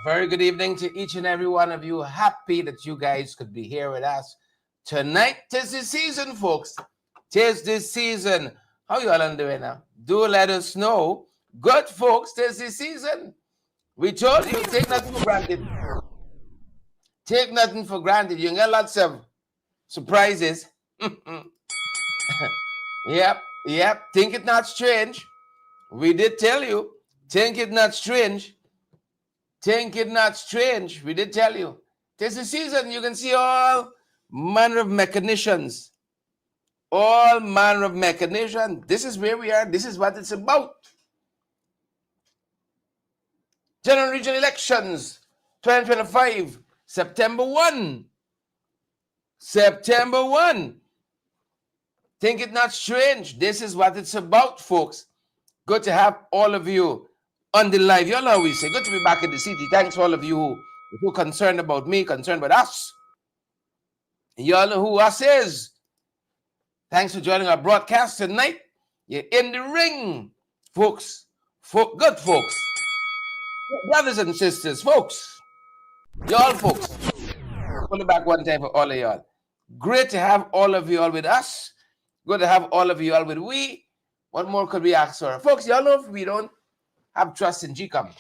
very good evening to each and every one of you. Happy that you guys could be here with us tonight. Tis the season, folks. Tis the season. How you all doing now? Do let us know. Good, folks. Tis the season. We told you, take nothing for granted. Take nothing for granted. You get lots of surprises. Yep. Think it not strange. We did tell you. Think it not strange. Think it not strange. We did tell you. Tis the season. You can see all manner of machinations. All manner of machination. This is where we are. This is what it's about. General regional elections 2025, September 1. September 1. Think it not strange. This is what it's about, folks. Good to have all of you on the live. Y'all always say, good to be back in the city. Thanks to all of you who are concerned about me, concerned about us. Y'all know who us is. Thanks for joining our broadcast tonight. You're in the ring, folks. Good folks. Brothers and sisters, folks. Y'all folks. Pull it back one time for all of y'all. Great to have all of you all with us. Good to have all of you all with we. What more could we ask for? Folks, y'all know if we don't have trust in GECOM.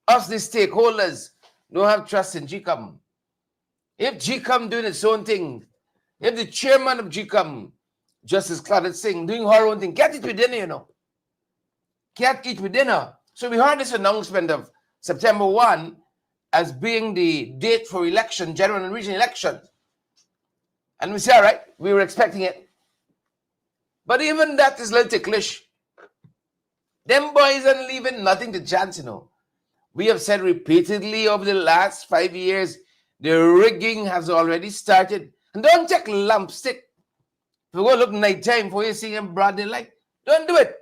Us, the stakeholders, don't have trust in GECOM. If GECOM doing its own thing, if the chairman of GECOM, Justice Claudette Singh, doing her own thing, get it with dinner, you know. Get it with dinner. So we heard this announcement of September 1 as being the date for election, general and regional elections. And we say, all right, we were expecting it. But even that is a little ticklish. Them boys are leaving nothing to chance, you know. We have said repeatedly over the last 5 years, the rigging has already started. And don't check lump stick. If you go look nighttime before you see him broad daylight, don't do it.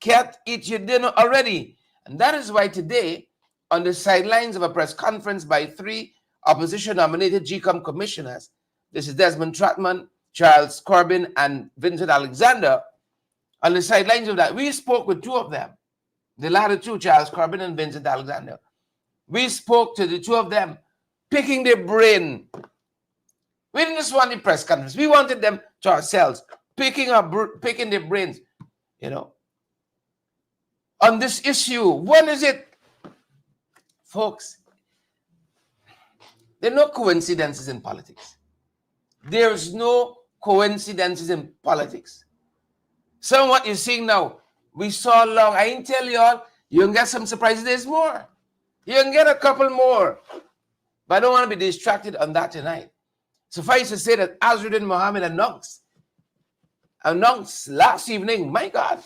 Can't eat your dinner already. And that is why today, on the sidelines of a press conference by 3 opposition-nominated GECOM commissioners, this is Desmond Trotman, Charles Corbin, and Vincent Alexander, on the sidelines of that, we spoke with 2 of them. The latter 2, Charles Corbin and Vincent Alexander. We spoke to the 2 of them, picking their brain. We didn't just want the press conference. We wanted them to ourselves, picking their brains, you know, on this issue. What is it? Folks, there are no coincidences in politics. There's no coincidences in politics. So what you're seeing now, we saw long. I ain't tell y'all, you can get some surprises. There's more. You can get a couple more. But I don't want to be distracted on that tonight. Suffice to say that Azruddin Mohammed announced last evening, my God,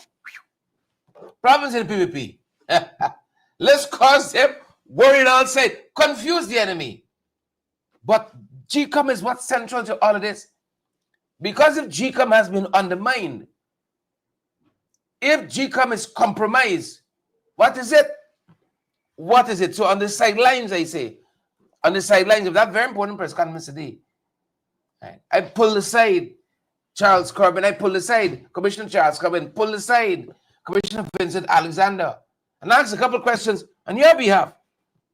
problems in the PPP. Let's cause them worried outside, confuse the enemy. But GECOM is what's central to all of this. Because if GECOM has been undermined, if GECOM is compromised, what is it? What is it? So on the sidelines, I say, on the sidelines of that very important press conference today, right, I pulled aside Charles Corbin, I pulled aside Commissioner Charles Corbin, pulled aside Commissioner Vincent Alexander, and asked a couple of questions on your behalf.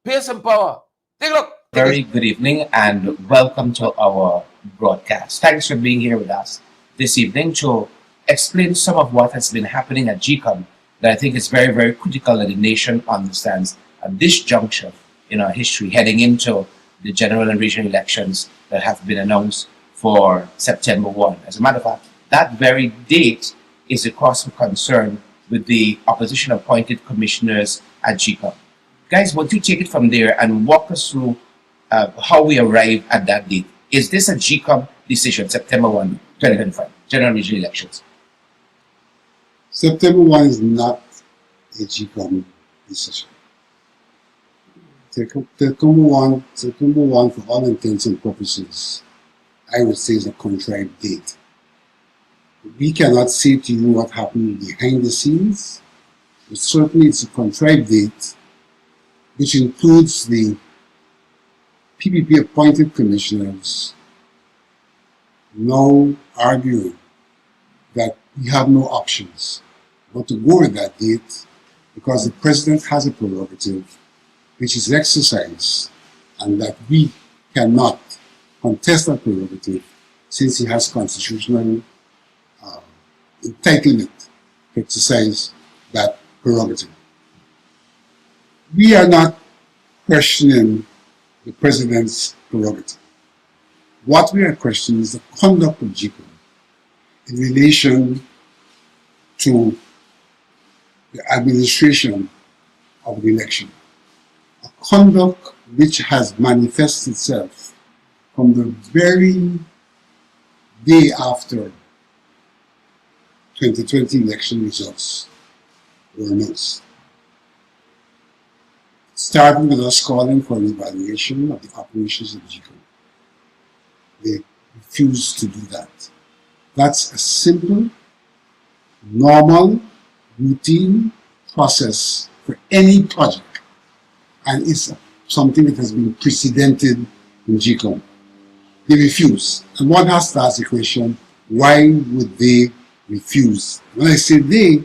Pay some power. Take a look. Very good evening and welcome to our broadcast. Thanks for being here with us this evening to explain some of what has been happening at GECOM that I think is very, very critical that the nation understands at this juncture in our history, heading into the general and regional elections that have been announced for September 1. As a matter of fact, that very date is a cause of concern with the opposition appointed commissioners at GECOM. Guys, won't you take it from there and walk us through how we arrived at that date? Is this a GECOM decision, September 1, 2025, general and regional elections? September 1 is not a GECOM decision. September 1, for all intents and purposes, I would say is a contrived date. We cannot say to you what happened behind the scenes, but certainly it's a contrived date, which includes the PPP appointed commissioners now arguing that we have no options but to go with that date because the president has a prerogative which is exercised, and that we cannot contest that prerogative since he has constitutional uh, entitlement to exercise that prerogative. We are not questioning the president's prerogative. What we are questioning is the conduct of GECOM in relation to the administration of the election. A conduct which has manifested itself from the very day after 2020 election results were announced. Starting with us calling for an evaluation of the operations of GECOM. They refused to do that. That's a simple, normal, routine process for any project, and it's something that has been precedented in GECOM. They refuse. And one has to ask the question, why would they refuse? When I say they,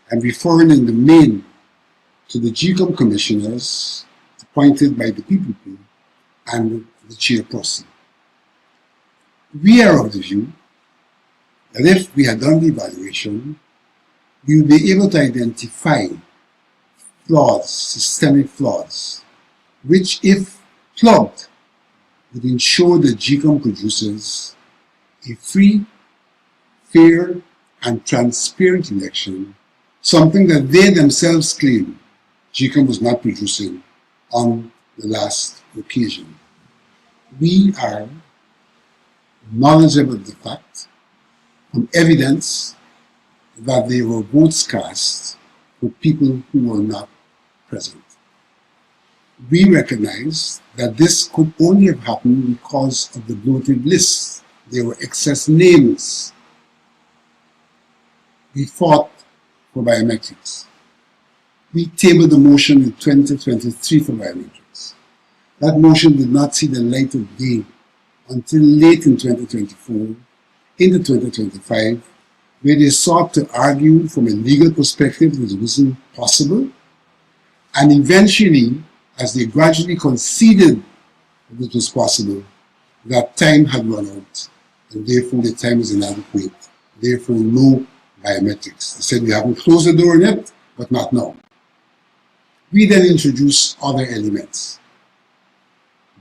I'm referring in the main to the GECOM commissioners appointed by the PPP and the chairperson. We are of the view that if we had done the evaluation, we would be able to identify flaws, systemic flaws, which, if plugged, would ensure that GECOM produces a free, fair, and transparent election, something that they themselves claim GECOM was not producing on the last occasion. We are knowledgeable of the fact, from evidence, that there were votes cast for people who were not present. We recognize that this could only have happened because of the bloated lists. There were excess names. We fought for biometrics. We tabled the motion in 2023 for biometrics. That motion did not see the light of day until late in 2024, into 2025, where they sought to argue from a legal perspective that it wasn't possible, and eventually, as they gradually conceded that it was possible, that time had run out, and therefore the time is inadequate, therefore no biometrics. They said we haven't closed the door yet, but not now. We then introduced other elements.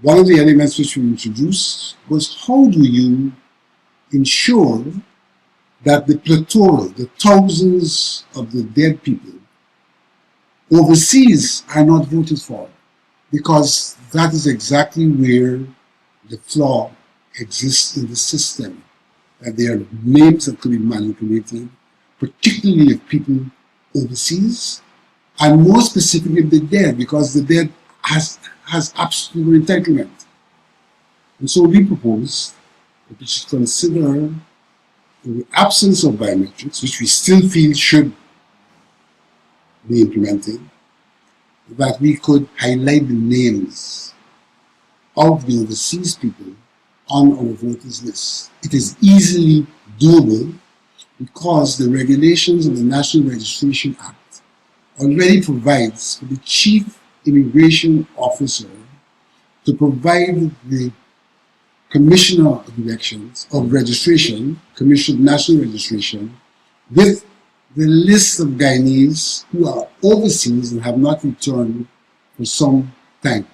One of the elements which we introduced was, how do you ensure that the plethora, the thousands of the dead people overseas are not voted for? Because that is exactly where the flaw exists in the system, that there are names that could be manipulated, particularly of people overseas, and more specifically the dead, because the dead has absolute entitlement. And so we propose that we should consider, in the absence of biometrics, which we still feel should be implemented, that we could highlight the names of the overseas people on our voters list. It is easily doable because the regulations of the National Registration Act already provides for the Chief Immigration Officer to provide the Commissioner of Elections, of Registration, Commissioner of National Registration, with the list of Guyanese who are overseas and have not returned for some time.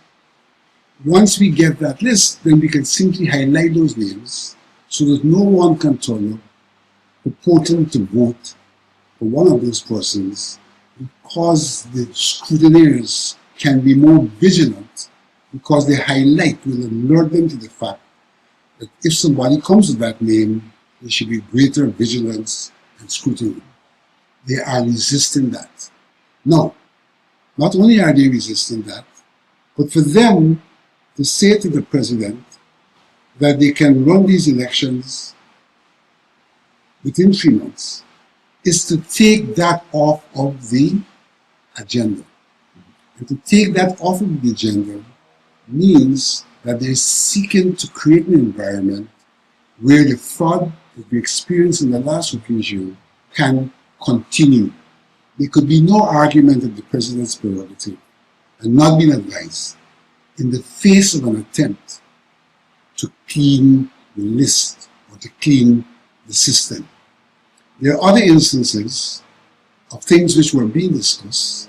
Once we get that list, then we can simply highlight those names so that no one can turn up purporting to vote for one of those persons, because the scrutineers can be more vigilant, because they highlight, will alert them to the fact that if somebody comes with that name, there should be greater vigilance and scrutiny. They are resisting that. Now, not only are they resisting that, but for them to say to the president that they can run these elections within 3 months is to take that off of the agenda. And to take that off of the agenda means that they're seeking to create an environment where the fraud that we experienced in the last occasion can continue. There could be no argument of the president's prerogative and not been advised in the face of an attempt to clean the list or to clean the system. There are other instances of things which were being discussed.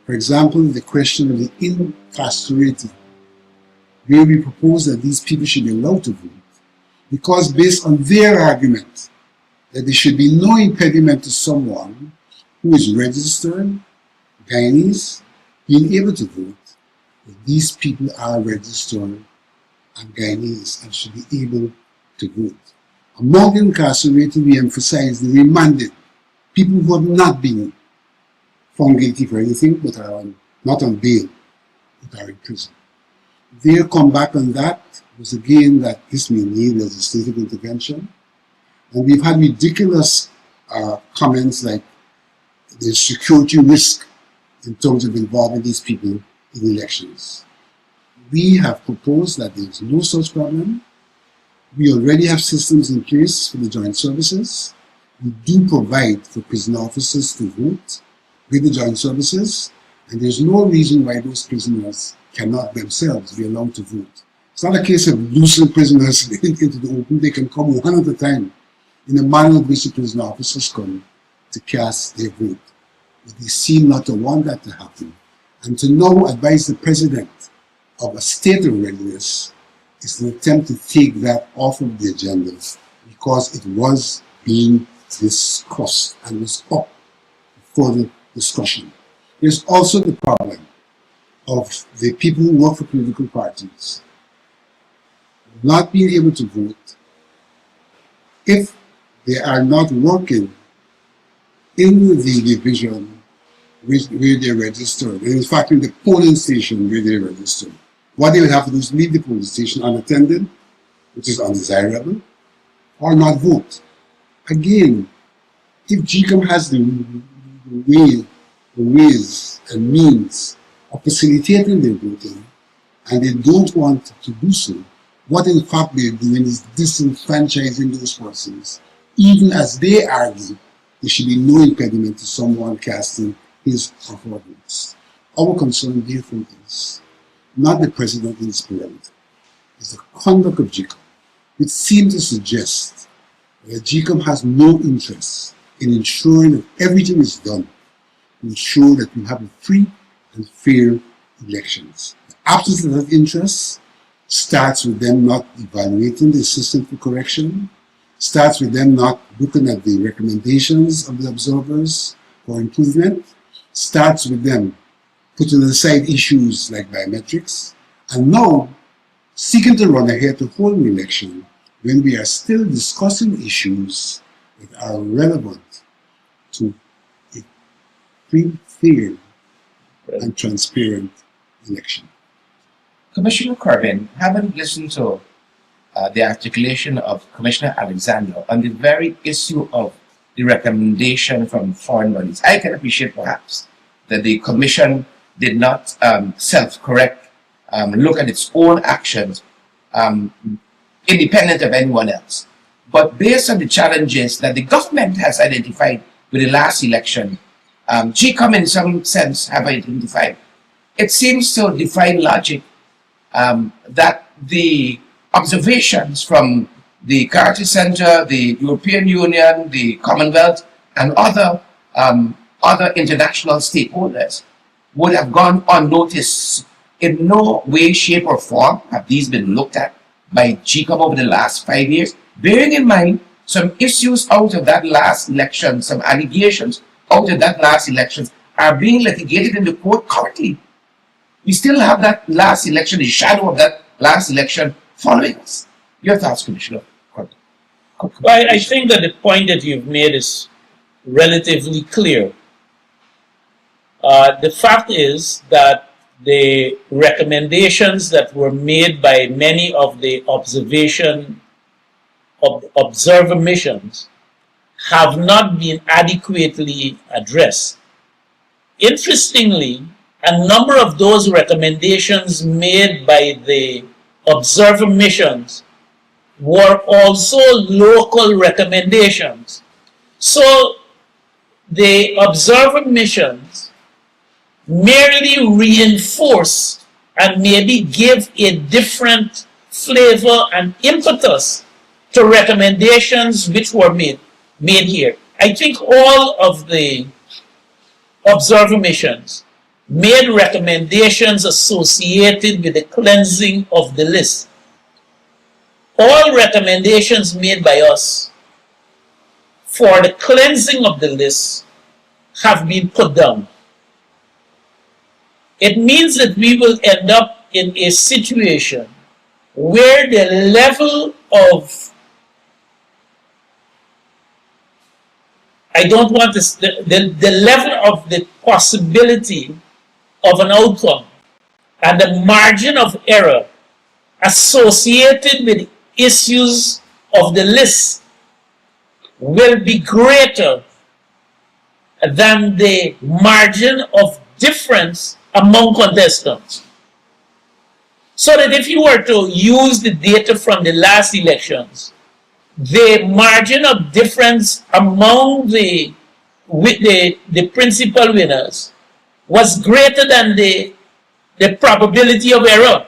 For example, the question of the incarcerated, where we propose that these people should be allowed to vote, because based on their argument that there should be no impediment to someone who is registered Guyanese being able to vote, that these people are registered and Guyanese and should be able to vote. Among the incarcerated, we emphasize the remanded, people who have not been found guilty for anything but are not on bail, but are in prison. Their comeback on that was again that this may need legislative intervention. And we've had ridiculous comments like there's security risk in terms of involving these people in elections. We have proposed that there's no such problem. We already have systems in place for the joint services. We do provide for prison officers to vote with the joint services, and there's no reason why those prisoners cannot themselves be allowed to vote. It's not a case of losing prisoners into the open. They can come one at a time in a manner in which the prison officers come to cast their vote. But they seem not to want that to happen. And to now advise the president of a state of readiness is an attempt to take that off of the agenda because it was being discussed and was up for the discussion. There's also the problem of the people who work for political parties not being able to vote if they are not working in the division where they're registered, and in fact in the polling station where they're registered. What they would have to do is leave the polling station unattended, which is undesirable, or not vote. Again, if GECOM has the ways and means of facilitating their voting, and they don't want to do so, what in fact they're doing is disenfranchising those persons, even as they argue there should be no impediment to someone casting his or her votes. Our concern, therefore, is not the president and his prerogative, it's the conduct of GECOM, which seems to suggest that GECOM has no interest in ensuring that everything is done to ensure that we have free and fair elections. The absence of that interest starts with them not evaluating the system for correction, starts with them not looking at the recommendations of the observers for improvement, starts with them putting aside issues like biometrics, and now seeking to run ahead to hold an election when we are still discussing issues that are relevant to a free, fair, and transparent election. Commissioner Corbin, having listened to the articulation of Commissioner Alexander on the very issue of the recommendation from foreign bodies, I can appreciate perhaps that the Commission did not self-correct, look at its own actions independent of anyone else. But based on the challenges that the government has identified with the last election, GECOM in some sense have identified, it seems to defy logic that the observations from the Carter Center, the European Union, the Commonwealth, and other international stakeholders would have gone unnoticed. In no way, shape, or form have these been looked at by GECOM over the last 5 years, bearing in mind some issues out of that last election, some allegations out of that last election are being litigated in the court currently. We still have that last election, the shadow of that last election following us. Your thoughts, Commissioner? Well, I think that the point that you've made is relatively clear. The fact is that the recommendations that were made by many of the observer missions have not been adequately addressed. Interestingly, a number of those recommendations made by the observer missions were also local recommendations. So the observer missions merely reinforce and maybe give a different flavor and impetus to recommendations which were made here. I think all of the observer missions made recommendations associated with the cleansing of the list. All recommendations made by us for the cleansing of the list have been put down. It means that we will end up in a situation where the level of, I don't want this, the level of the possibility of an outcome and the margin of error associated with issues of the list will be greater than the margin of difference among contestants. So that if you were to use the data from the last elections, the margin of difference among the principal winners was greater than the probability of error.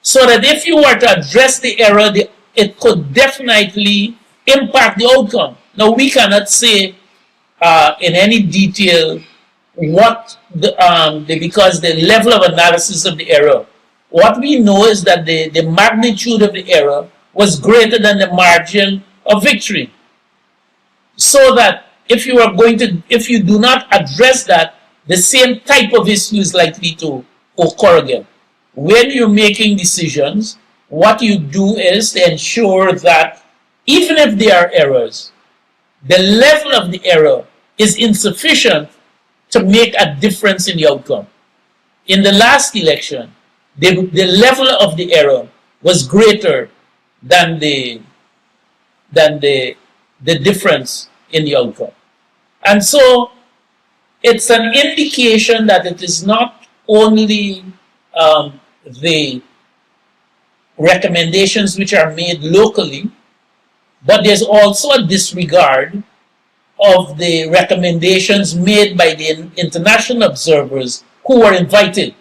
So that if you were to address the error, it could definitely impact the outcome. Now, we cannot say in any detail what because the level of analysis of the error. What we know is that the magnitude of the error was greater than the margin of victory. So that if you do not address that, the same type of issue is likely to occur again. When you're making decisions, what you do is to ensure that even if there are errors, the level of the error is insufficient to make a difference in the outcome. In the last election, the level of the error was greater than the difference in the outcome. And so it's an indication that it is not only the recommendations which are made locally, but there's also a disregard of the recommendations made by the international observers who were invited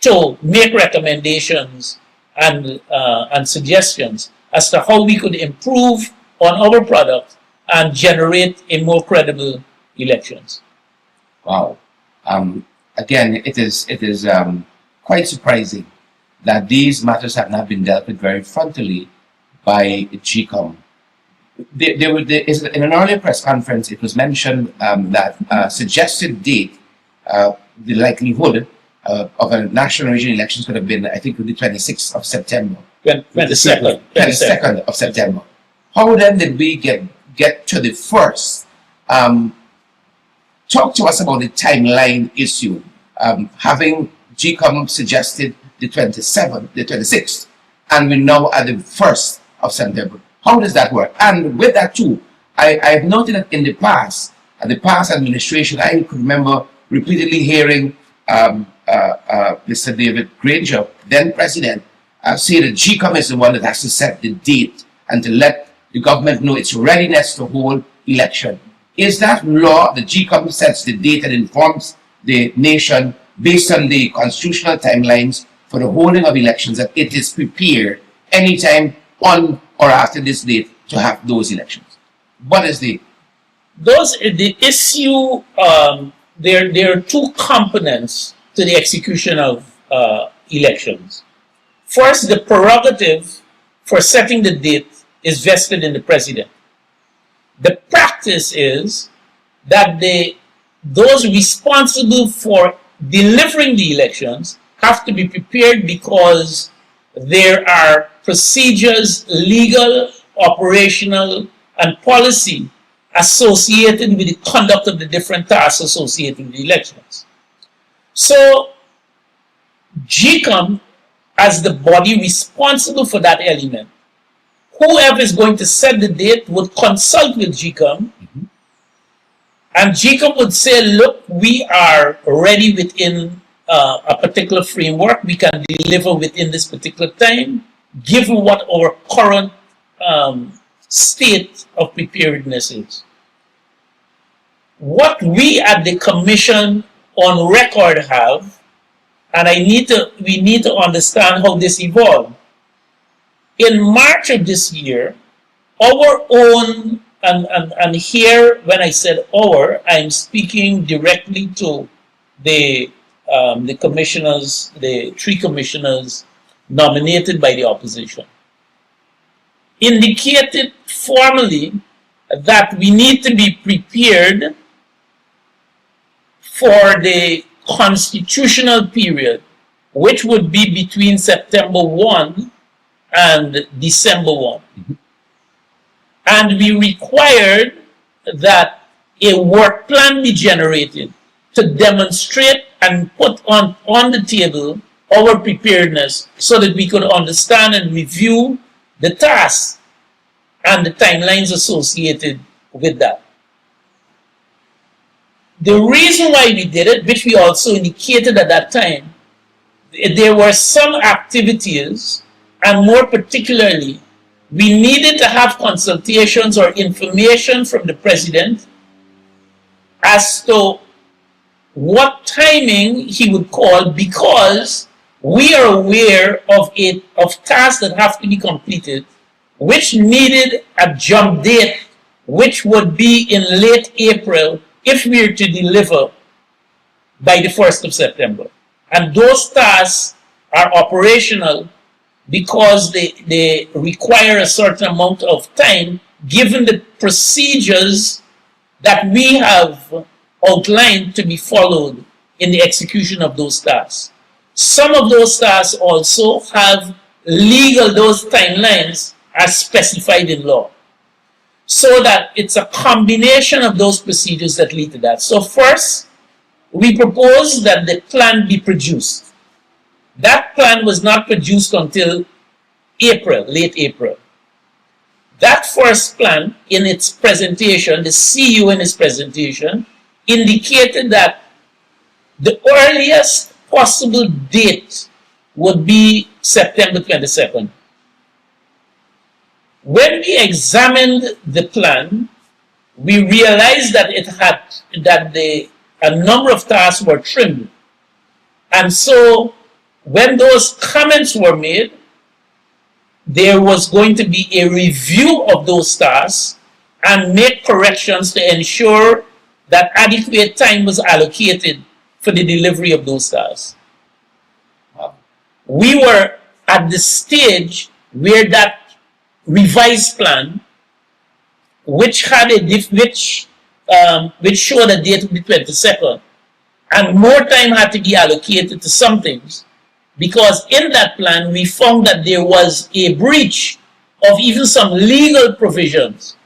to make recommendations and suggestions as to how we could improve on our product and generate a more credible elections. Wow. Again, it is quite surprising that these matters have not been dealt with very frontally by GECOM. In an earlier press conference, it was mentioned that suggested date, the likelihood of a national regional elections could have been, I think, the 26th of September. 22nd of September. How then did we get to the first? Talk to us about the timeline issue. Having GECOM suggested the 26th, and we're now at the 1st of September. How does that work? And with that too, I've noted that in the past administration, I could remember repeatedly hearing Mr. David Granger, then president, say that GECOM is the one that has to set the date and to let the government know its readiness to hold election. Is that law? The GECOM sets the date and informs the nation based on the constitutional timelines for the holding of elections, that it is prepared anytime on or after this date to have those elections. What is the issue? There are two components to the execution of elections. First, the prerogative for setting the date is vested in the president. The practice is that those responsible for delivering the elections have to be prepared because there are procedures, legal, operational, and policy associated with the conduct of the different tasks associated with the elections. So, GECOM, as the body responsible for that element, whoever is going to set the date would consult with GECOM, and GECOM would say, look, we are ready within a particular framework, we can deliver within this particular time, given what our current state of preparedness is. What we at the Commission on record have, and we need to understand how this evolved. In March of this year, our own, and here when I said our, I'm speaking directly to the commissioners, the 3 commissioners nominated by the opposition, indicated formally that we need to be prepared for the constitutional period, which would be between September 1 and December 1. Mm-hmm. And we required that a work plan be generated to demonstrate and put on the table our preparedness so that we could understand and review the tasks and the timelines associated with that. The reason why we did it, which we also indicated at that time, there were some activities, and more particularly, we needed to have consultations or information from the president as to what timing he would call, because we are aware of tasks that have to be completed, which needed a jump date, which would be in late April if we are to deliver by the 1st of September. And those tasks are operational because they require a certain amount of time given the procedures that we have outlined to be followed in the execution of those tasks. Some of those tasks also have those timelines are specified in law. So that it's a combination of those procedures that lead to that. So first, we propose that the plan be produced. That plan was not produced until April, late April. That first plan, in its presentation, the CEO in his presentation, indicated that the earliest possible date would be September 22nd. When we examined the plan, we realized that a number of tasks were trimmed. And so when those comments were made, there was going to be a review of those tasks and make corrections to ensure that adequate time was allocated for the delivery of those tasks. We were at the stage where that revised plan, which showed a date of the 22nd, and more time had to be allocated to some things, because in that plan we found that there was a breach of even some legal provisions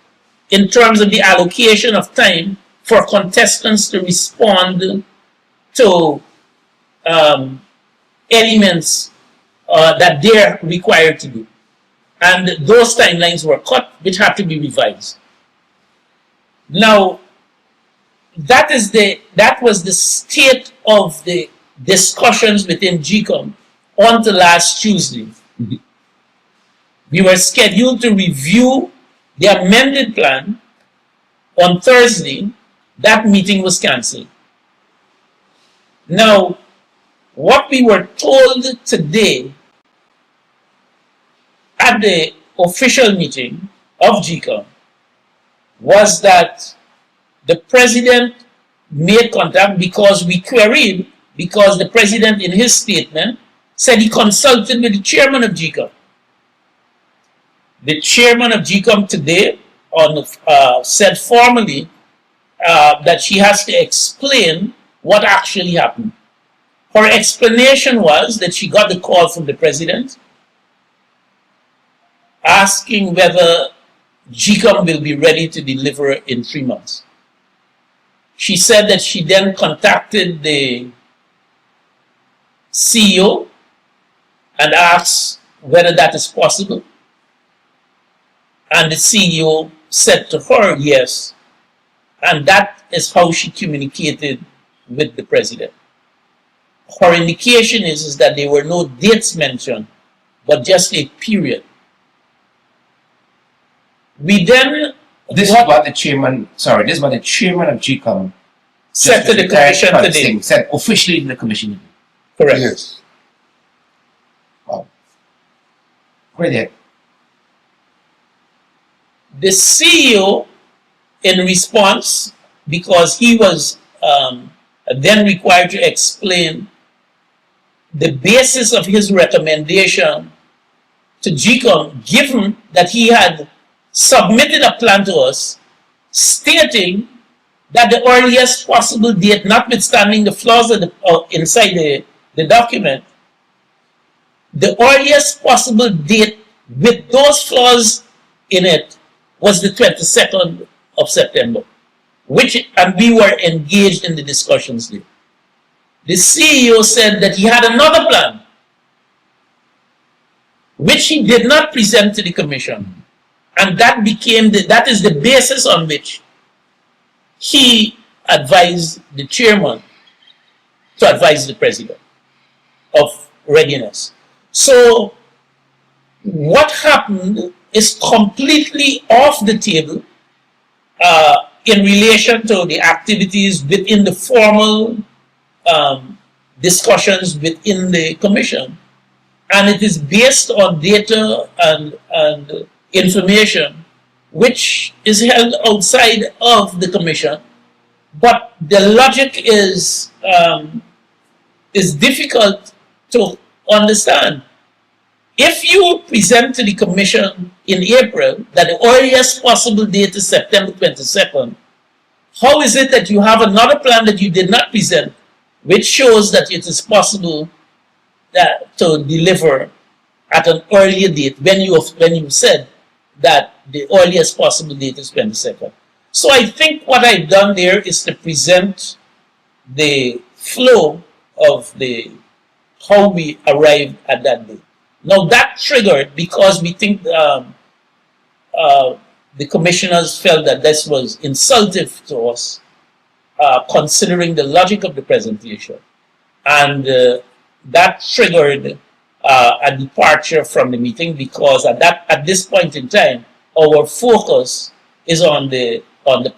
in terms of the allocation of time for contestants to respond to elements that they're required to do. And those timelines were cut, which had to be revised. Now, that was the state of the discussions within GECOM until last Tuesday. Mm-hmm. We were scheduled to review the amended plan on Thursday. That meeting was cancelled. Now, what we were told today at the official meeting of GECOM was that the president made contact because we queried, because the president in his statement said he consulted with the chairman of GECOM. The chairman of GECOM today said formally that she has to explain what actually happened. Her explanation was that she got the call from the president asking whether GECOM will be ready to deliver in 3 months. She said that she then contacted the CEO and asked whether that is possible. And the CEO said to her, yes. And that is how she communicated with the president. Her indication is that there were no dates mentioned, but just a period. This is what the chairman of GECOM Sent to the commission today. Sent officially to the commission. Correct. Yes. Wow. Go ahead. The CEO, in response, because he was then required to explain the basis of his recommendation to GECOM, given that he had submitted a plan to us stating that the earliest possible date, notwithstanding the flaws inside the document, the earliest possible date with those flaws in it was the 22nd of September, and we were engaged in the discussions there. The CEO said that he had another plan, which he did not present to the commission, and that is the basis on which he advised the chairman to advise the president of readiness. So what happened is completely off the table in relation to the activities within the formal discussions within the commission. And it is based on data and information which is held outside of the commission. But the logic is difficult to understand. If you present to the commission in April that the earliest possible date is September 22nd, how is it that you have another plan that you did not present, which shows that it is possible to deliver at an earlier date when you said that the earliest possible date is 22nd? So I think what I've done there is to present the flow of how we arrived at that date. Now that triggered, because we think the commissioners felt that this was insultive to us, considering the logic of the presentation. And that triggered a departure from the meeting, because at this point in time, our focus is on the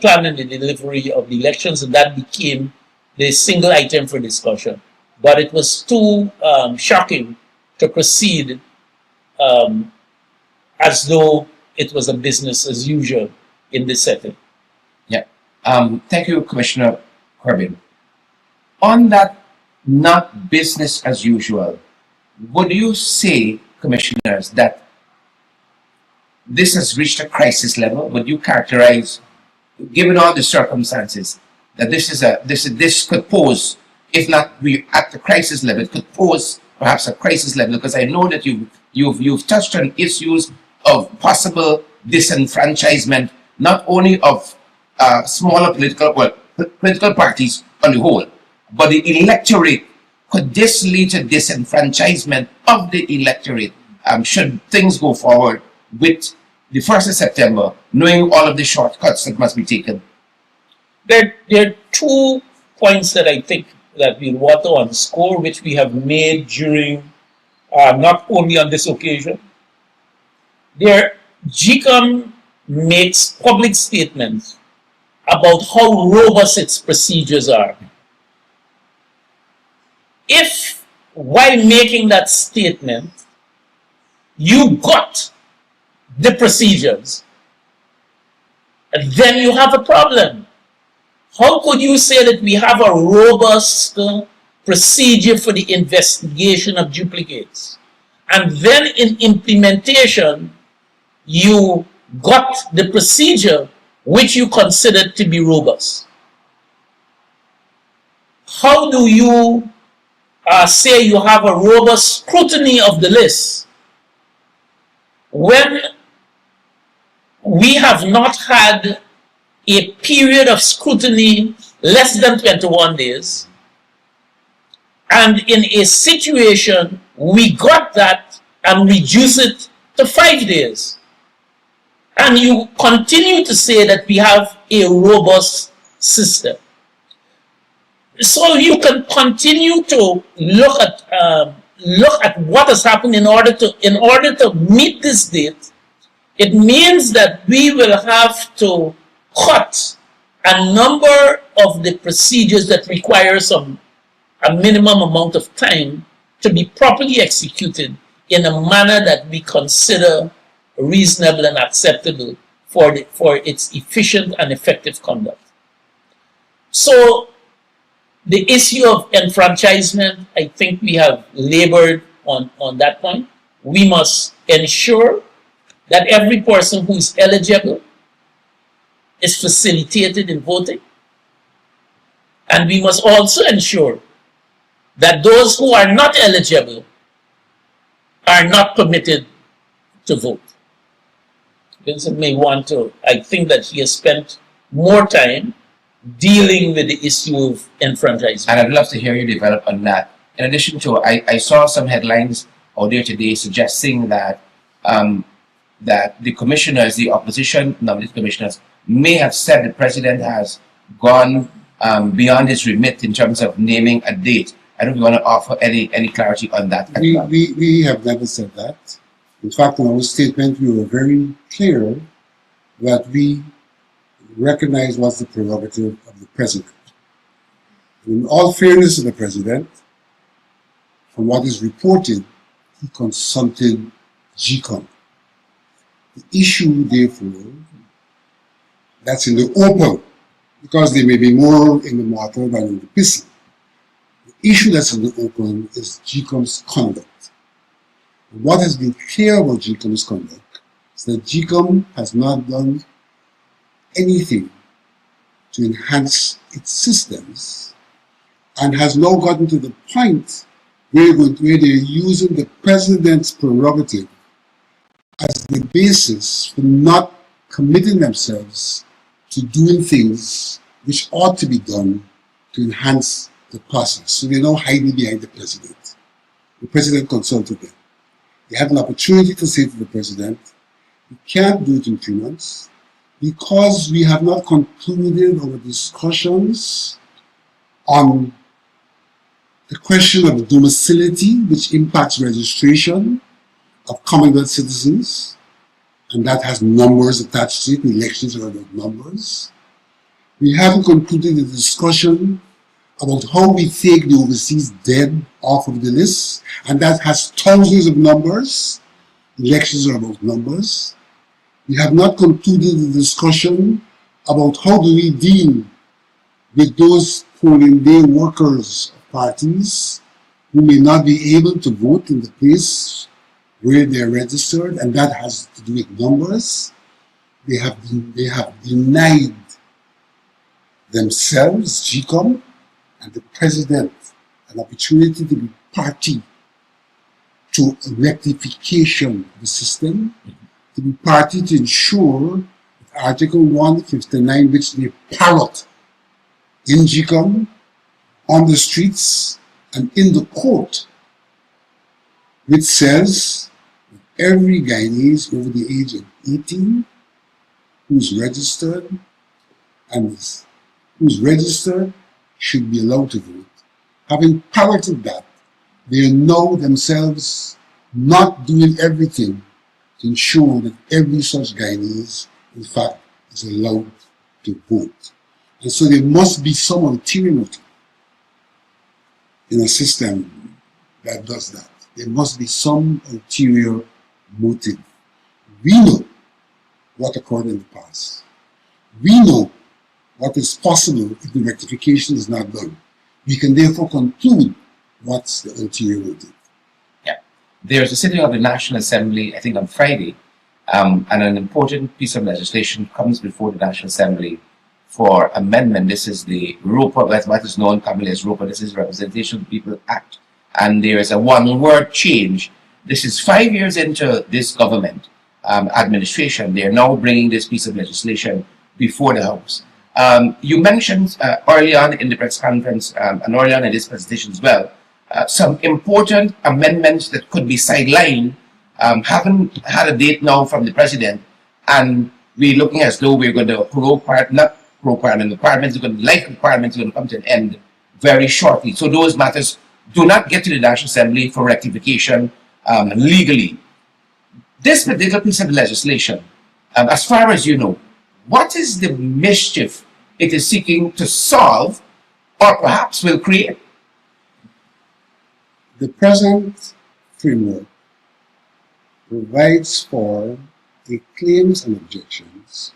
plan and the delivery of the elections, and that became the single item for discussion. But it was too shocking to proceed as though it was a business as usual in this setting. Yeah. Thank you, Commissioner Corbin. On that not business as usual, would you say, commissioners, that this has reached a crisis level? Would you characterize, given all the circumstances, that this could pose, if not at the crisis level, it could pose perhaps a crisis level? Because I know that you've touched on issues of possible disenfranchisement, not only of smaller political parties on the whole, but the electorate. Could this lead to disenfranchisement of the electorate should things go forward with the 1st of September, knowing all of the shortcuts that must be taken? There are 2 points that I think that we want to underscore, which we have made during, not only on this occasion. GECOM makes public statements about how robust its procedures are. If, while making that statement, you got the procedures, then you have a problem. How could you say that we have a robust procedure for the investigation of duplicates, and then in implementation, you got the procedure which you considered to be robust? How do you say you have a robust scrutiny of the list when we have not had a period of scrutiny less than 21 days, and in a situation we got that and reduce it to 5 days, and you continue to say that we have a robust system? So you can continue to look at what has happened in order to meet this date. It means that we will have to cut a number of the procedures that require a minimum amount of time to be properly executed in a manner that we consider reasonable and acceptable for its efficient and effective conduct. So the issue of enfranchisement, I think we have labored on that point. We must ensure that every person who is eligible is facilitated in voting. And we must also ensure that those who are not eligible are not permitted to vote. Vincent may want to, I think that he has spent more time dealing with the issue of enfranchisement. And I'd love to hear you develop on that. In addition to, I saw some headlines out there today suggesting that that the commissioners, the opposition nominated commissioners, may have said the president has gone beyond his remit in terms of naming a date. I don't know if you want to offer any clarity on that. We have never said that. In fact, in our statement, we were very clear that we recognize what's the prerogative of the president. In all fairness to the president, from what is reported, he consulted GECOM. The issue, therefore, that's in the open, because there may be more in the water than in the piscine. The issue that's in the open is GECOM's conduct. And what has been clear about GECOM's conduct is that GECOM has not done anything to enhance its systems and has now gotten to the point where they're using the president's prerogative as the basis for not committing themselves to doing things which ought to be done to enhance the process. So they're now hiding behind the president. The president consulted them. They had an opportunity to say to the president, "You can't do it in 3 months because we have not concluded our discussions on the question of domicility, which impacts registration of Commonwealth citizens, and that has numbers attached to it. Elections are about numbers. We haven't concluded the discussion about how we take the overseas dead off of the list, and that has thousands of numbers. Elections are about numbers. We have not concluded the discussion about how do we deal with those polling day workers of parties who may not be able to vote in the place where they're registered, and that has to do with numbers. They have denied themselves, GECOM, and the president an opportunity to be party to a rectification of the system, to be party to ensure that Article 159, which they parrot in GECOM, on the streets, and in the court, which says that every Guyanese over the age of 18 who's registered should be allowed to vote. Having parroted that, they know themselves not doing everything to ensure that every such Guyanese, in fact, is allowed to vote. And so there must be some ulterior motive in a system that does that. There must be some ulterior motive. We know what occurred in the past. We know what is possible if the rectification is not done. We can therefore conclude what's the ulterior motive. Yeah. There's a sitting of the National Assembly, I think on Friday, and an important piece of legislation comes before the National Assembly for amendment. This is the ROPA, that's what is known commonly as ROPA. This is Representation of the People Act. And there is a one-word change. This is 5 years into this government administration. They are now bringing this piece of legislation before the House. You mentioned early on in the press conference and early on in this presentation as well, some important amendments that could be sidelined haven't had a date now from the president, and we're looking as though we're going to requirements are going to come to an end very shortly. So those matters do not get to the National Assembly for rectification legally. This particular piece of legislation, as far as you know, what is the mischief it is seeking to solve or perhaps will create? The present framework provides for a claims and objections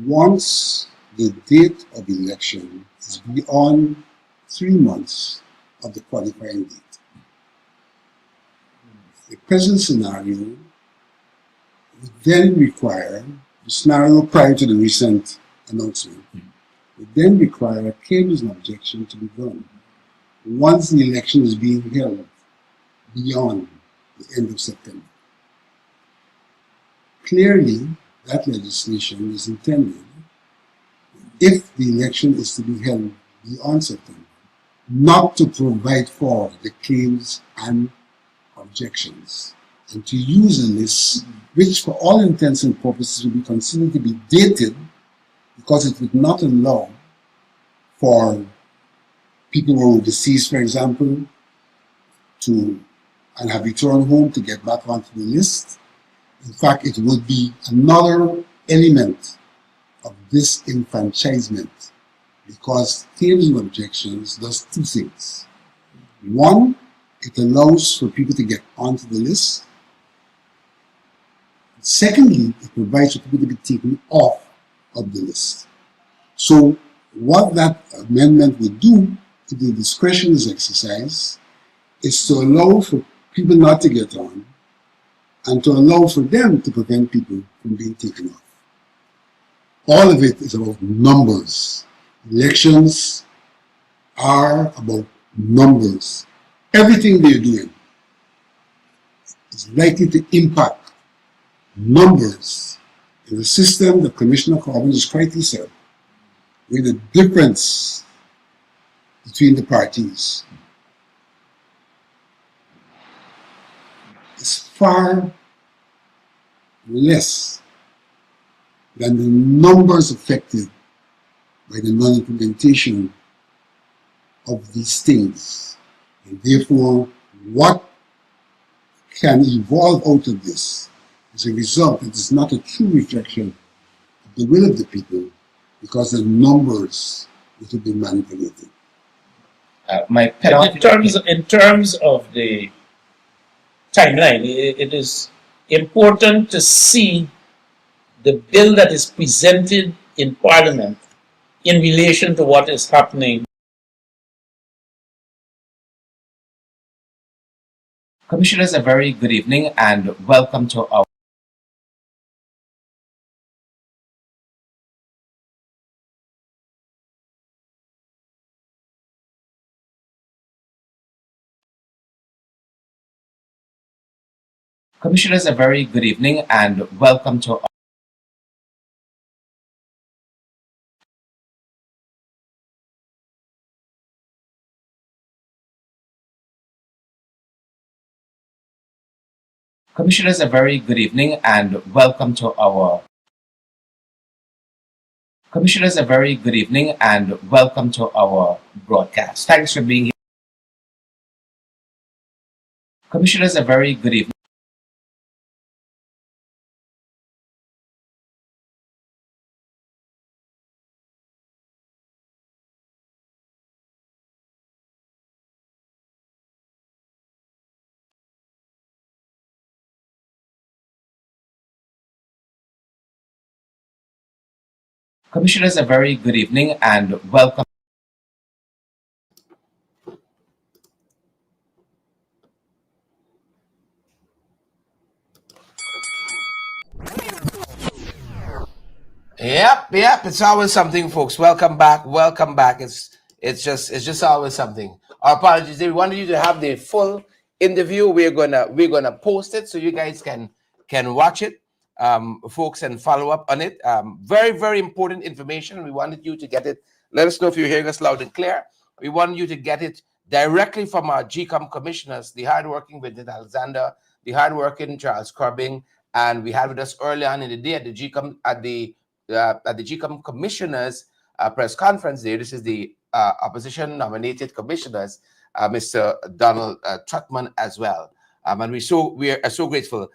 once the date of election is beyond 3 months of the qualifying date. The present scenario would then require, the scenario prior to the recent announcement, would then require a claims and objection to be done once the election is being held beyond the end of September. Clearly, that legislation is intended, if the election is to be held beyond September, not to provide for the claims and objections, and to use a list which, for all intents and purposes, will be considered to be dated, because it would not allow for people who are deceased, for example, to and have returned home to get back onto the list. In fact, it would be another element of disenfranchisement, because claims and objections does two things. One, it allows for people to get onto the list. Secondly, it provides for people to be taken off of the list. So what that amendment would do, if the discretion is exercised, is to allow for people not to get on, and to allow for them to prevent people from being taken off. All of it is about numbers. Elections are about numbers. Everything they're doing is likely to impact numbers in the system that Commissioner Corbin has rightly said, where the difference between the parties is far less than the numbers affected by the non-implementation of these things. And therefore, what can evolve out of this as a result, it is not a true reflection of the will of the people, because the numbers which have been manipulated. My penalty. In terms of the timeline, it is important to see the bill that is presented in Parliament in relation to what is happening. Commissioners, a very good evening and welcome to our Commissioners, a very good evening and welcome to our Commissioners, a very good evening and welcome to our Commissioners, a very good evening and welcome to our broadcast. Thanks for being here. Commissioners, a very good evening. Commissioners, a very good evening and welcome. Yep. It's always something, folks. Welcome back. It's just always something. Our apologies. We wanted you to have the full interview. We're gonna post it so you guys can watch it, folks, and follow up on it. Very important information. We wanted you to get it. Let us know if you're hearing us loud and clear. We want you to get it directly from our GECOM commissioners, the hardworking Vincent Alexander, the hardworking Charles Corbin, and we had with us early on in the day at the GECOM commissioners press conference there. This is the opposition nominated commissioners, Mr. Donald Trutman as well. And we are so grateful.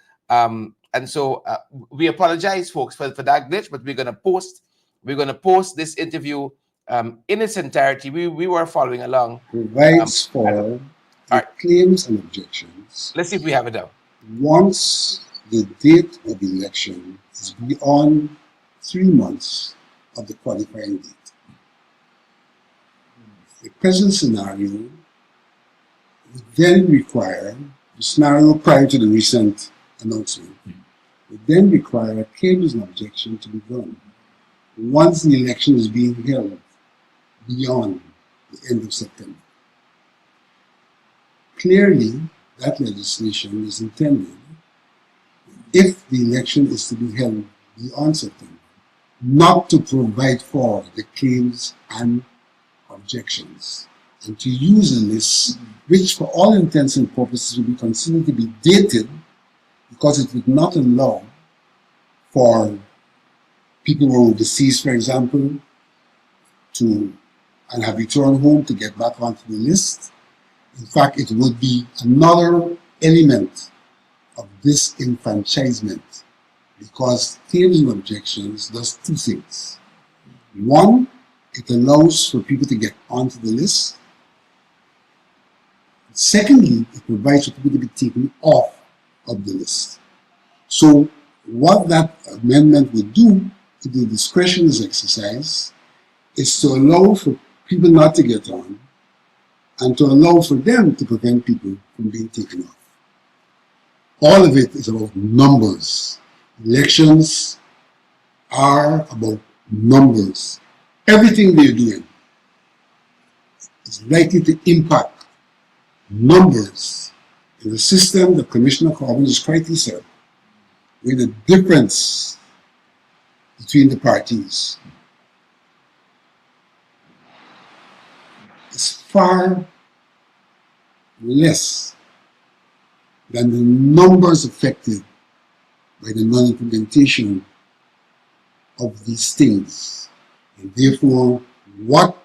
And so we apologize, folks, for that glitch, but we're going to post We're going to post this interview in its entirety. We were following along. Provides for All the right. claims and objections Let's see if we have it down. once the date of election is beyond 3 months of the qualifying date. The present scenario would then require, the scenario prior to the recent announcement, would then require claims and objection to be done once the election is being held beyond the end of September. Clearly, that legislation is intended, if the election is to be held beyond September, not to provide for the claims and objections, and to use a list which, for all intents and purposes, would be considered to be dated, because it would not allow for people who were deceased, for example, to and have returned home to get back onto the list. In fact, it would be another element of disenfranchisement, because claims and objections does two things. One, it allows for people to get onto the list. Secondly, it provides for people to be taken off of the list. So what that amendment would do, if the discretion is exercised, is to allow for people not to get on, and to allow for them to prevent people from being taken off. All of it is about numbers. Elections are about numbers. Everything they're doing is likely to impact numbers in the system that Commissioner Corbin has rightly said, with the difference between the parties is far less than the numbers affected by the non-implementation of these things. And therefore, what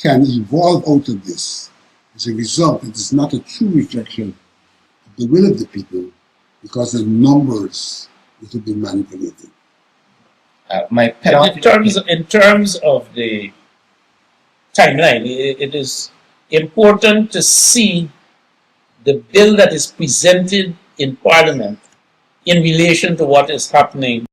can evolve out of this as a result, it is not a true reflection of the will of the people, because the numbers which have been manipulated. My penalty. In terms of the timeline, it is important to see the bill that is presented in Parliament in relation to what is happening.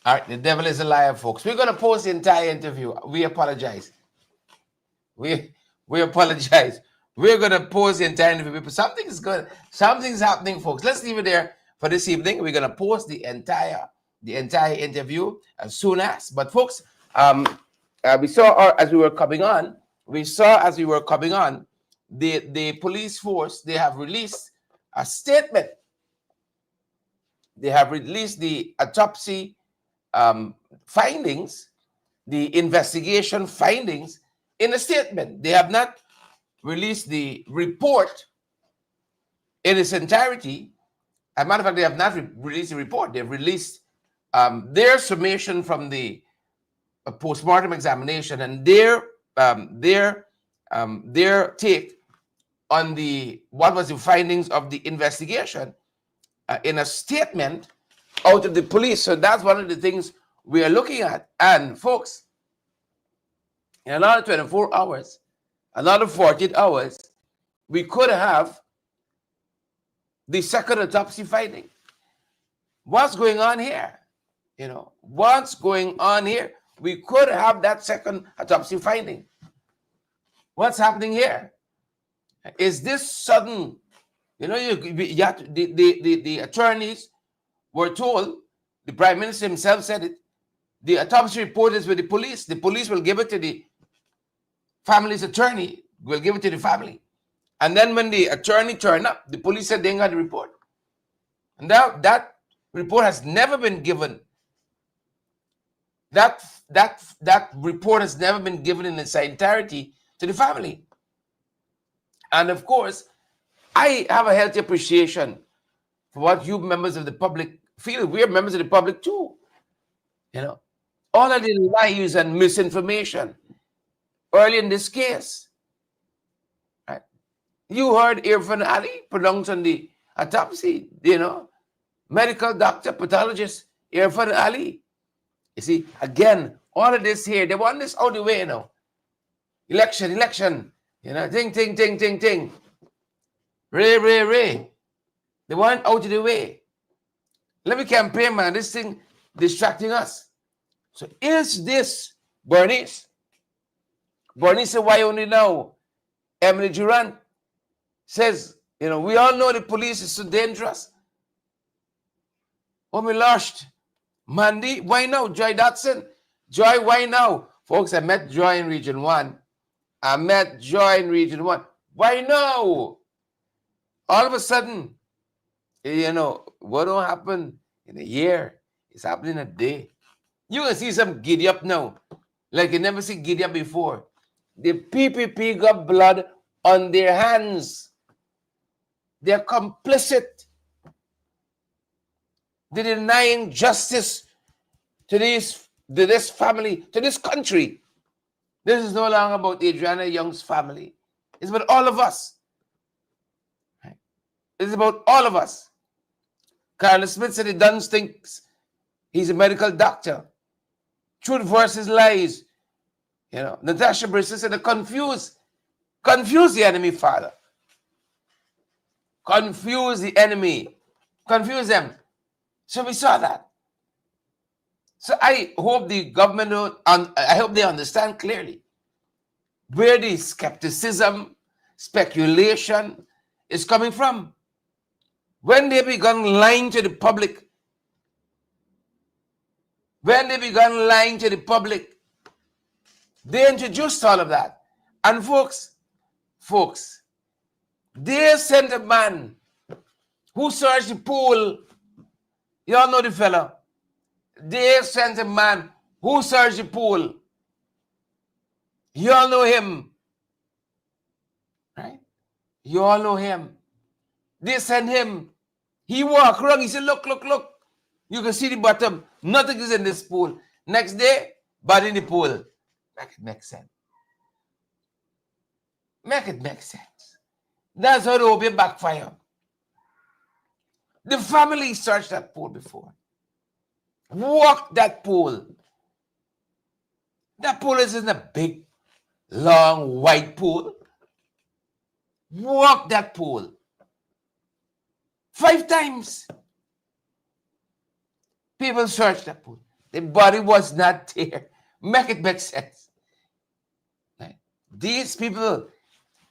All right, the devil is a liar, folks. We're going to post the entire interview. We apologize. We apologize. We're going to post the entire interview. Something is good. Something's happening, folks. Let's leave it there for this evening. We're going to post the entire interview as soon as. But folks, we saw as we were coming on. The police force, they have released a statement. They have released the autopsy findings, the investigation findings in a statement. They have not released the report in its entirety. As a matter of fact, they have not released the report. They've released their summation from the postmortem examination and their take on what was the findings of the investigation in a statement out of the police. So that's one of the things we are looking at. And folks, in another 24 hours, another 48 hours, we could have the second autopsy finding. What's going on here? What's going on here? We could have that second autopsy finding. What's happening here? Is this sudden? The attorneys were told, the Prime Minister himself said it, the autopsy report is with the police. The police will give it to the family's attorney, will give it to the family. And then when the attorney turned up, the police said they ain't got the report. And that report has never been given. That report has never been given in its entirety to the family. And of course, I have a healthy appreciation for what you members of the public feel. We are members of the public too. All of the lies and misinformation early in this case. Right? You heard Irfan Ali pronounced on the autopsy, medical doctor, pathologist, Irfan Ali. You see, again, all of this here, they want this out of the way, Election, ting, ting, ting, ting, ting. Ray. They want out of the way. Let me campaign, man. This thing distracting us. So is this Bernice? Bernice said, why only now? Emily Durant says, we all know the police is so dangerous. Oh, me lost. Mandy, why now? Joy Dotson. Joy, why now? Folks, I met Joy in Region 1. Why now? All of a sudden, what don't happen in a year? It's happening in a day. You can see some giddy up now. Like you never see giddy up before. The PPP got blood on their hands. They're complicit. They're denying justice to this family, to this country. This is no longer about Adriana Young's family. It's about all of us. It's about all of us. Carla Smith said he doesn't think he's a medical doctor. Truth versus lies. Natasha Bristol said to confuse the enemy, Father. Confuse the enemy. Confuse them. So we saw that. So I hope the government, I hope they understand clearly where the skepticism, speculation is coming from. When they began lying to the public, they introduced all of that. And folks, they sent a man who searched the pool. You all know the fella. They sent a man who searched the pool. You all know him. Right? You all know him. They sent him. He walked around. He said, look. You can see the bottom. Nothing is in this pool. Next day, body in the pool. Make it make sense. That's how the OB backfire. The family searched that pool before. Walked that pool. That pool isn't a big, long, white pool. Walked that pool. 5 times. People searched that pool. The body was not there. Make it make sense. Right? These people,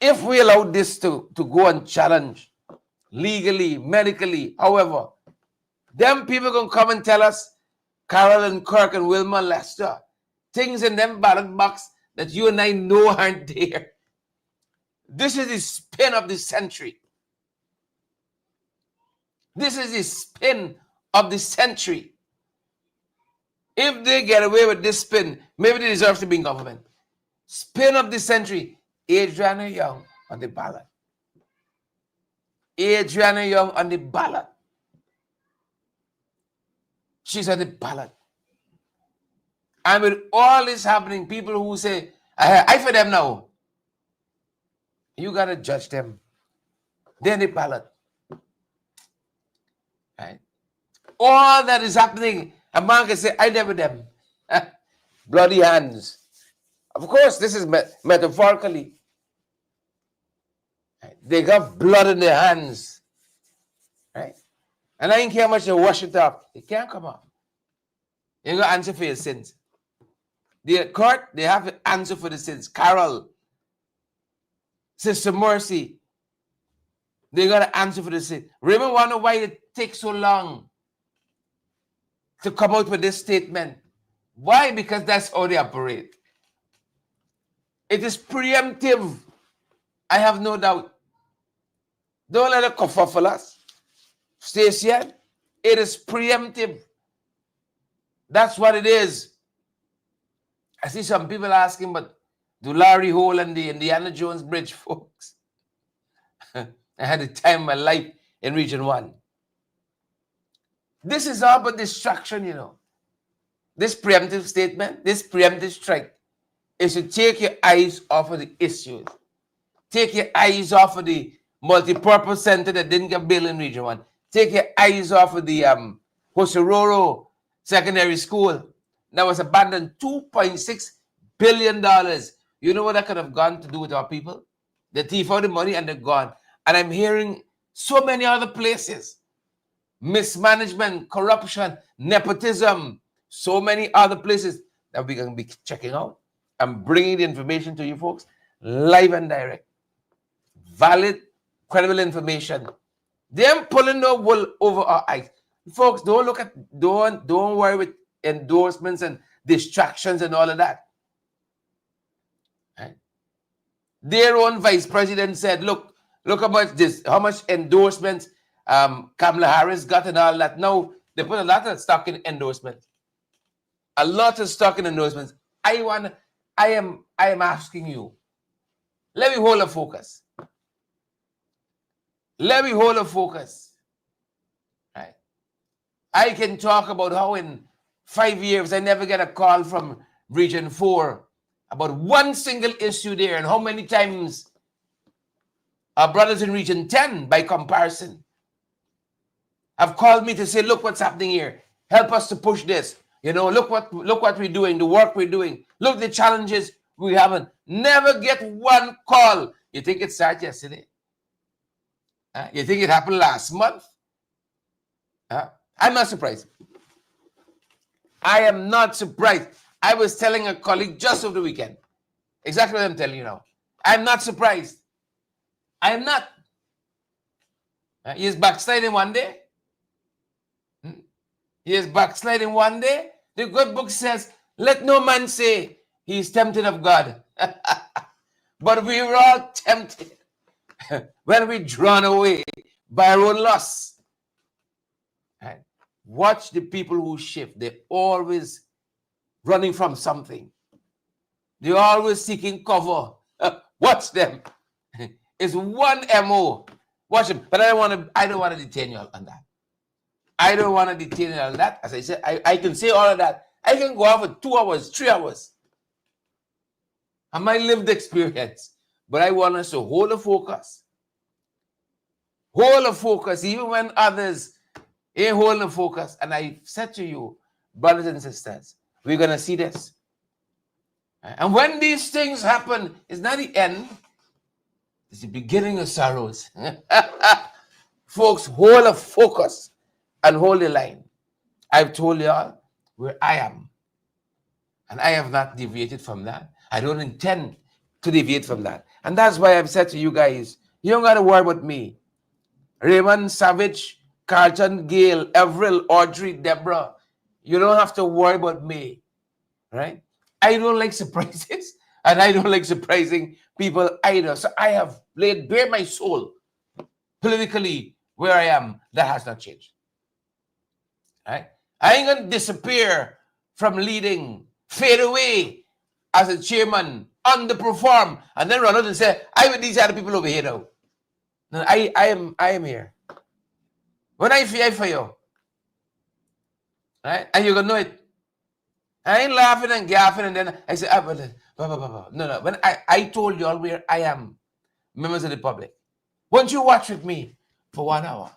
if we allow this to go and challenge legally, medically, however, them people gonna come and tell us, Carol and Kirk and Wilma Lester, things in them ballot box that you and I know aren't there. This is the spin of the century. This is the spin of the century. If they get away with this spin, maybe they deserve to be in government. Spin of the century, Adriana Young on the ballot. Adriana Young on the ballot. She's on the ballot. And with all this happening, people who say, I for them now. You got to judge them. They're on the ballot. Right? All that is happening, a man can say, I never them. Bloody hands. Of course, this is metaphorically. Right? They got blood in their hands. Right? And I don't care how much they wash it off. It can't come off. You got to answer for your sins. The court, they have to answer for the sins. Carol, Sister Mercy, they got to answer for the sin. Raymond wonder why it takes so long to come out with this statement. Why? Because that's how they operate. It is preemptive. I have no doubt. Don't let it kerfuffle us. Station, it is preemptive. That's what it is. I see some people asking, but do Larry Hole and the Indiana Jones Bridge, folks? I had the time of my life in Region 1. This is all about distraction, This preemptive statement, this preemptive strike is to take your eyes off of the issues. Take your eyes off of the multi-purpose center that didn't get built in Region 1. Take your eyes off of the Hosororo Secondary School that was abandoned. $2.6 billion. You know what that could have gone to do with our people? They thief out the money and they're gone. And I'm hearing so many other places. Mismanagement, corruption, nepotism, so many other places that we're going to be checking out. I'm bringing the information to you folks live and direct. Valid, credible information. Them pulling the wool over our eyes. Folks, don't worry with endorsements and distractions and all of that. Right? Their own vice president said, look about this, how much endorsements Kamala Harris got and all that. Now they put a lot of stock in endorsements. A lot of stock in endorsements. I am asking you, let me hold a focus. Let me hold a focus. Right? I can talk about how in 5 years I never get a call from Region 4 about one single issue there, and how many times our brothers in Region 10, by comparison, have called me to say, look what's happening here. Help us to push this. You know, look what we're doing, the work we're doing. Look the challenges we haven't. Never get one call. You think it started yesterday? You think it happened last month? I'm not surprised. I am not surprised. I was telling a colleague just over the weekend, exactly what I'm telling you now. I'm not surprised. I am not. He is backsliding one day. He is backsliding one day. The good book says, let no man say he is tempted of God. But we were all tempted when we drawn away by our own lust. Right? Watch the people who shift. They're always running from something. They're always seeking cover. Watch them. It's one MO. Watch them. But I don't want to detain you on that. I don't want to detain you on that. As I said, I can say all of that. I can go on for 2 hours, 3 hours. And my lived experience. But I want us to hold a focus. Hold a focus, even when others ain't holding a focus. And I said to you, brothers and sisters, we're going to see this. And when these things happen, it's not the end. It's the beginning of sorrows. Folks, hold a focus and hold the line. I've told y'all where I am. And I have not deviated from that. I don't intend to deviate from that. And that's why I've said to you guys, you don't got to worry about me. Raymond, Savage, Carlton, Gail, Everil, Audrey, Deborah, you don't have to worry about me. Right? I don't like surprises. And I don't like surprising people either. So I have laid bare my soul politically where I am. That has not changed. Right? I ain't going to disappear from leading, fade away as a chairman, underperform, and then run out and say, I with these other people over here now. No, I am here. When I fear for you, right? And you're going to know it. I ain't laughing and gaffing and then I say, no. When I told you all where I am, members of the public, won't you watch with me for 1 hour?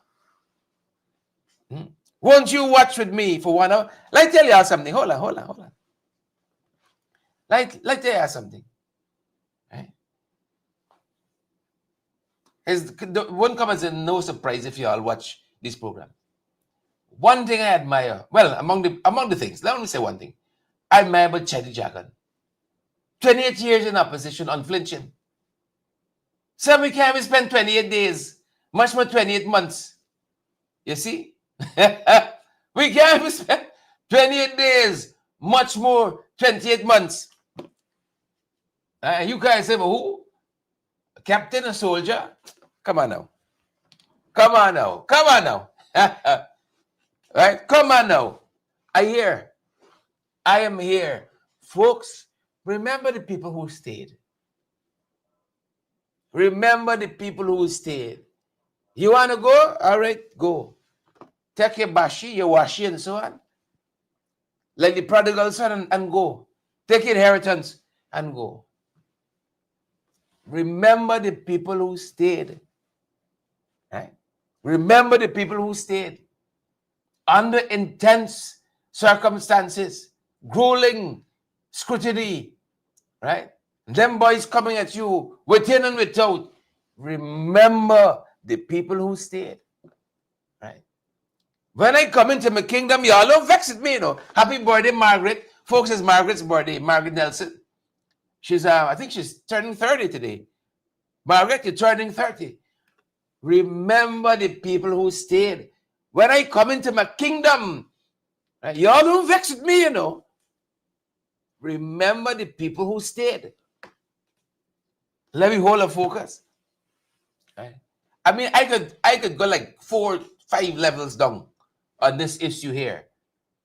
Won't you watch with me for 1 hour? Let me tell you something. Hold on. Let me tell you something. Right? Won't come as a no surprise if you all watch this program. One thing I admire, well, among the things, let me say one thing. I admire about Chetty Jagan. 28 years in opposition, unflinching. So we can't even spend 28 days, much more 28 months. You see? We can't even spend 28 days, much more 28 months. You guys say, well, who? A captain, a soldier? Come on now. Right? Come on now. I am here. Folks, remember the people who stayed. Remember the people who stayed. You want to go? All right, go. Take your bashi, your washi, and so on. Like the prodigal son and go. Take your inheritance and go. Remember the people who stayed. Right? Remember the people who stayed under intense circumstances, grueling scrutiny, right? Them boys coming at you within and without. Remember the people who stayed, right? When I come into my kingdom, y'all don't vex with me, you know. Happy birthday, Margaret. Folks, it's Margaret's birthday. Margaret Nelson. She's, I think she's turning 30 today. Margaret, you're turning 30. Remember the people who stayed. When I come into my kingdom, right, y'all don't vex with me, you know. Remember the people who stayed. Let me hold a focus. Right? I mean, I could go like 4, 5 levels down on this issue here.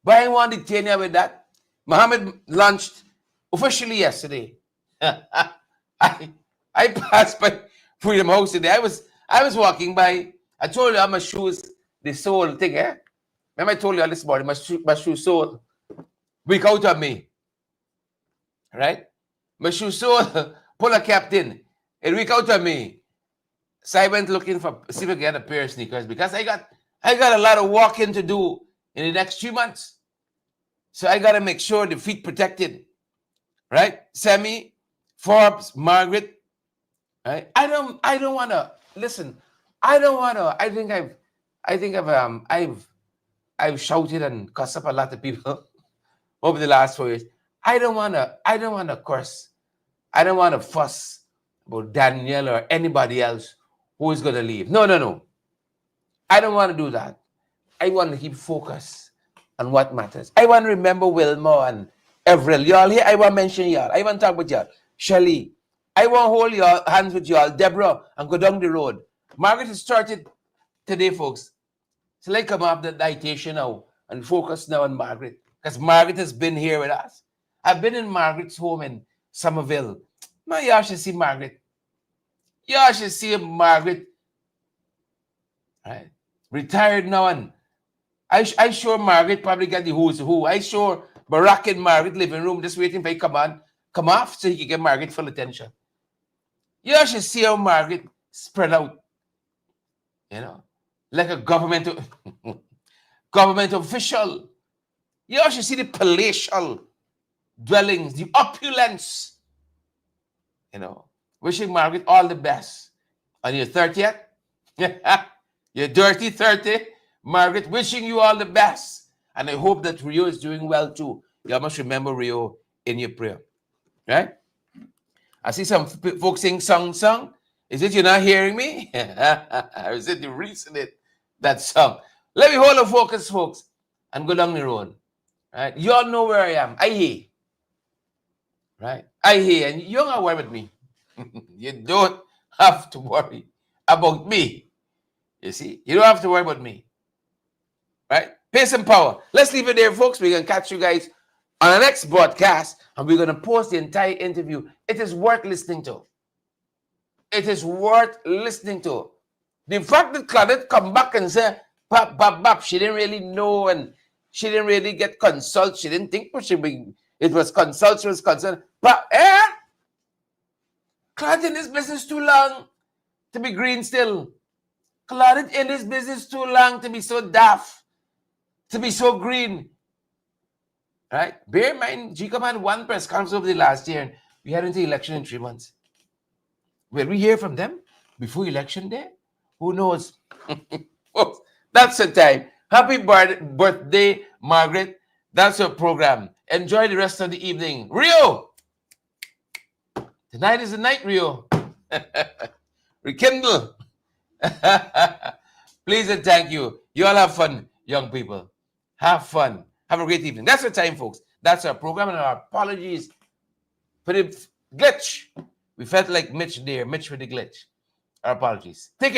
But I want to detain you with that. Mohammed launched officially yesterday. I passed by Freedom House today. I was walking by. I told you how my shoes, the sole thing, eh? Remember I told you all this morning, my shoe sole weak out of me. Right? My shoe sole pull a captain. It weak out of me. So I went looking for see if I can get a pair of sneakers because I got a lot of walking to do in the next 3 months. So I gotta make sure the feet protected. Right? Sammy, Forbes, Margaret. Right? I don't wanna listen. I don't wanna. I've shouted and cussed up a lot of people over the last 4 years. I don't wanna curse. I don't wanna fuss about Daniel or anybody else who is gonna leave. No. I don't want to do that. I want to keep focus on what matters. I want to remember Wilma and Everett. Y'all here, I want to mention y'all. I want to talk about y'all. Shelly. I want to hold your hands with y'all. Deborah, and go down the road. Margaret has started today, folks. So let's come off the dietitian now and focus now on Margaret. Because Margaret has been here with us. I've been in Margaret's home in Somerville. Man, y'all should see Margaret. Y'all should see Margaret. Right? Retired now, and I sure Margaret probably got the who's who. I sure Barack in Margaret living room just waiting for you to come off so he can get Margaret full attention. You should see how Margaret spread out, you know, like a government official. You should see the palatial dwellings, the opulence, you know. Wishing Margaret all the best on your 30th. Your dirty 30. Margaret, wishing you all the best. And I hope that Rio is doing well too. You must remember Rio in your prayer. Right? I see some folks sing song. Is it you're not hearing me? Or is it the reason that song? Let me hold a focus, folks, and go down the road. Right? You all know where I am. I hear. Right? I hear. And you're not worried with me. You don't have to worry about me. You see? You don't have to worry about me. Right? Pace and power. Let's leave it there, folks. We're going to catch you guys on the next broadcast, and we're going to post the entire interview. It is worth listening to. It is worth listening to. The fact that Claudette come back and say, bap, she didn't really know, and she didn't really get consult. She didn't think it was consult. She was concerned. But, Claudette in this business too long to be green still. Claudette in this business too long to be so daft, to be so green. Right? Bear in mind, GECOM had one press conference over the last year, and we had into election in 3 months. Will we hear from them before election day? Who knows? Folks, that's the time. Happy birthday, Margaret. That's your program. Enjoy the rest of the evening. Rio! Tonight is the night, Rio. Rekindle. Please and thank you. You all have fun, young people. Have fun. Have a great evening. That's the time, folks. That's our program, and our apologies for the glitch. We felt like Mitch there. Mitch for the glitch. Our apologies. Take care.